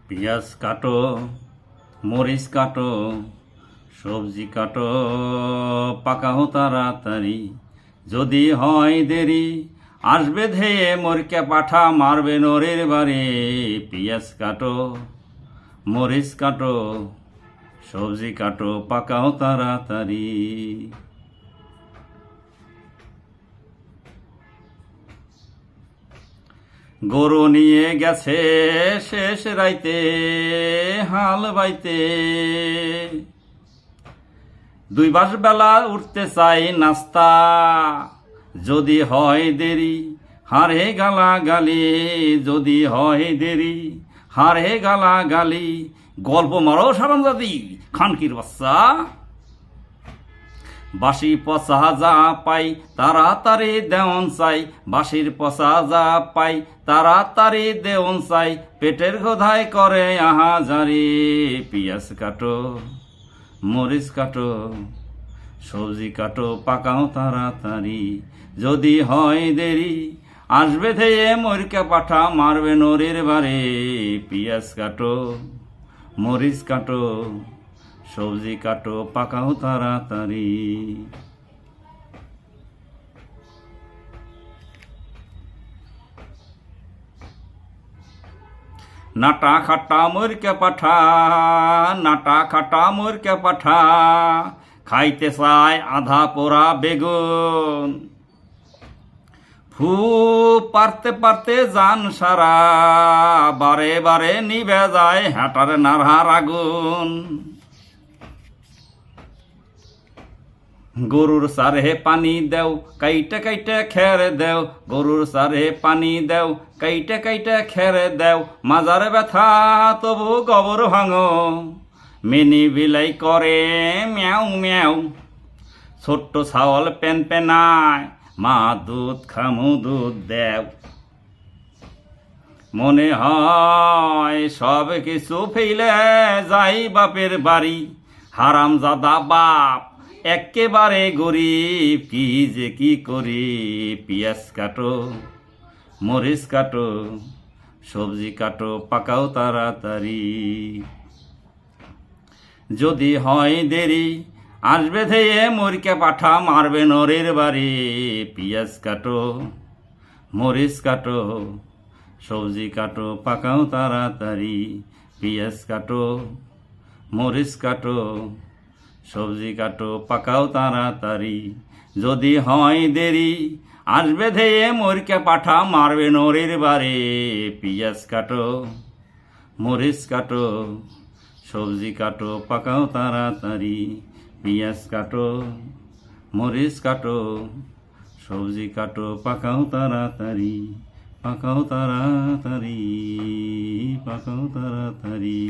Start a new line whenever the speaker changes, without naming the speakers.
পেঁয়াজ কাটো, মরিচ কাটো, সবজি কাটো, পাকাও তাড়াতাড়ি। যদি হয় দেরি আসবে ধেয়ে মরকে পাঠা, মারবে নরের বাড়ি। পেঁয়াজ কাটো, মরিচ কাটো, সবজি কাটো, পাকাও তাড়াতাড়ি। গরু নিয়ে গেছে শেষ রাইতে হাল বাইতে, 2 বাস বেলা উঠতে চাই নাস্তা। যদি হয় দেরি হারে গালা গালি, যদি হয় দেরি হারে গালা গালি। গল্প মারো সারামজাদি খানকির বাচ্চা। বাসি পচা যা পাই তাড়াতাড়ি দেওন চাই, বাসির পচা যা পাই তাড়াতাড়ি দেওন চাই। পেটের ক্ষুধায় করে আহাজারি। পেঁয়াজ কাটো, মরিচ কাটো, সবজি কাটো, পাকাও তাড়াতাড়ি। যদি হয় দেরি আসবে ধেয়ে মরকে পাঠা, মারবে নরের বাড়ি। পেঁয়াজ কাটো, মরিচ কাটো, সবজি কাটো, পাকাও তাড়াতাড়ি। নাটা খাটা মরকে পাঠা, নাটা খাটা মরকে পাঠা। খাইতে চায় আধা পোড়া বেগুন, ফু পারতে পারতে জান সারা। বারে বারে নিভে যায় হাঁটার নাড়ার আগুন। গরুর সারে পানি দেও, কাইটে কাইটে খেরে দেও। গরুর সারে পানি দেও, কাইটে কাইটে খেরে দেও। মাজার ব্যথা তবু গোবর ভাঙো, মিনি বিলাই করে ম্যাও ম্যাও। ছোট্ট ছাওয়াল পেন পেনায়, মা দুধ খামু দুধ দেও। মনে হয় সব কিছু ফেলে যাই বাপের বাড়ি। হারামজাদা বাপ একেবারে গরিব, কি যে কি করি। পেঁয়াজ কাটো, মরিচ কাটো, সবজি কাটো, পাকাও তাড়াতাড়ি। যদি হয় দেরি আসবে ধেয়ে মরকে পাঠা, মারবে নরের বাড়ি। পেঁয়াজ কাটো, মরিচ কাটো, সবজি কাটো, পাকাও তাড়াতাড়ি। পেঁয়াজ কাটো, মরিচ কাটো, সবজি কাটো, পাকাও তাড়াতাড়ি। যদি হয় দেরি আসবে ধেয়ে মরকে পাঠা, মারবে নরের বাড়ি। পেঁয়াজ কাটো, মরিচ কাটো, সবজি কাটো, পাকাও তাড়াতাড়ি। পেঁয়াজ কাটো, মরিচ কাটো, সবজি কাটো, পাকাও তাড়াতাড়ি। পাকাও তাড়াতাড়ি, পাকাও তাড়াতাড়ি।